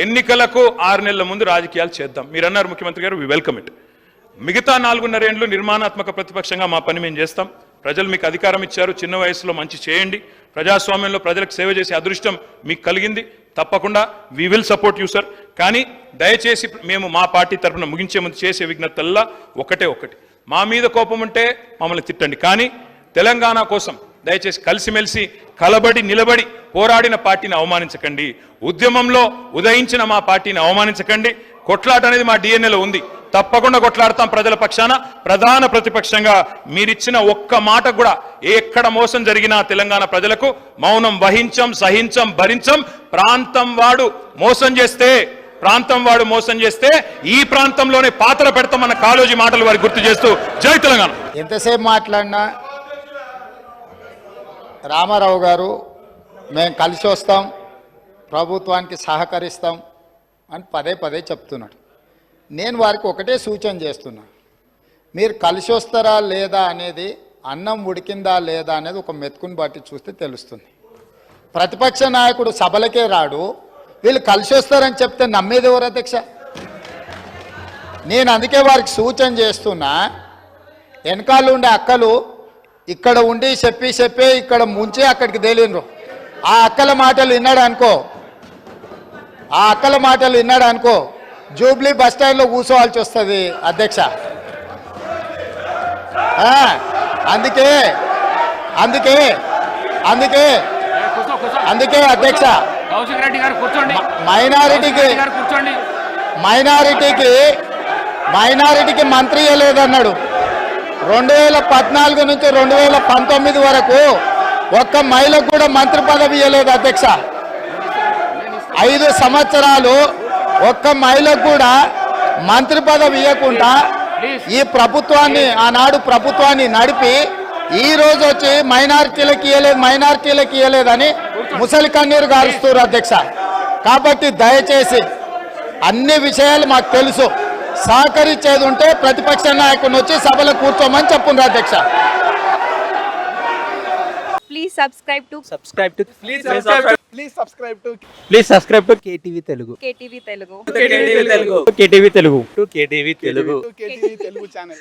ఎన్నికలకు 6 నెలల ముందు రాజకీయాలు చేద్దాం. మీరు అన్నారు ముఖ్యమంత్రి గారు, వి వెల్కమ్ ఇట్. మిగతా 4.5 ఏళ్లు నిర్మాణాత్మక ప్రతిపక్షంగా మా పని మేము చేస్తాం. ప్రజలు మీకు అధికారం ఇచ్చారు, చిన్న వయసులో మంచి చేయండి. ప్రజాస్వామ్యంలో ప్రజలకు సేవ చేసే అదృష్టం మీకు కలిగింది. తప్పకుండా we will support you sir. కానీ దయచేసి మేము మా పార్టీ తరఫున ముగించే ముందు చేసే విజ్ఞప్తల్లా ఒకటి, మా మీద కోపం ఉంటే మమ్మల్ని తిట్టండి, కానీ తెలంగాణ కోసం దయచేసి కలిసిమెలిసి కలబడి నిలబడి పోరాడిన పార్టీని అవమానించకండి. ఉద్యమంలో ఉదయించిన మా పార్టీని అవమానించకండి. కొట్లాట అనేది మా డిఎన్ఏలో ఉంది, తప్పకుండా కొట్లాడతాం ప్రజల పక్షాన. ప్రధాన ప్రతిపక్షంగా మీరిచ్చిన ఒక్క మాట కూడా ఎక్కడ మోసం జరిగినా తెలంగాణ ప్రజలకు మౌనం వహించం, సహించం, భరించం. ప్రాంతం వాడు మోసం చేస్తే ఈ ప్రాంతంలోనే పాత్ర పెడతామన్న కాళోజీ మాటలు వారికి గుర్తు చేస్తూ జై తెలంగాణ. ఎంతసేపు మాట్లాడినా రామారావు గారు మేము కలిసి వస్తాం, ప్రభుత్వానికి సహకరిస్తాం అని పదే చెప్తున్నాడు. నేను వారికి ఒకటే సూచన చేస్తున్నా, మీరు కలిసి వస్తారా లేదా అనేది, అన్నం ఉడికిందా లేదా అనేది ఒక మెతుకుని బట్టి చూస్తే తెలుస్తుంది. ప్రతిపక్ష నాయకుడు సభలకే రాడు, వీళ్ళు కలిసి వస్తారని చెప్తే నమ్మేది ఎవరు అధ్యక్ష? నేను అందుకే వారికి సూచన చేస్తున్నా, వెనకాల ఉండే అక్కలు ఇక్కడ ఉండి చెప్పి ఇక్కడ ముంచి అక్కడికి తేలినరు. ఆ అక్కల మాటలు విన్నాడు అనుకో జూబ్లీ బస్ స్టాండ్లో కూర్చోవాల్సి వస్తుంది అధ్యక్ష. అందుకే అధ్యక్ష, మైనారిటీకి మంత్రి ఇవ్వలేదన్నాడు. 2014 నుంచి 2019 వరకు ఒక్క మహిళకు కూడా మంత్రి పదవి ఇవ్వలేదు అధ్యక్ష. 5 సంవత్సరాలు ఒక్క మహిళకు కూడా మంత్రి పదవి ఇవ్వకుండా ఈ ప్రభుత్వాన్ని, ఆనాడు ప్రభుత్వాన్ని నడిపి ఈ రోజు వచ్చి మైనారిటీలకు ఇవ్వలేదని ముసలి కన్నీరు గారుస్తారు అధ్యక్ష. కాబట్టి దయచేసి అన్ని విషయాలు మాకు తెలుసు, సహకరించేది ఉంటే ప్రతిపక్ష నాయకుడిని వచ్చి సభలో కూర్చోమని చెప్పుండ్రు అధ్యక్ష. Please subscribe to KTV Telugu. KTV Telugu channel.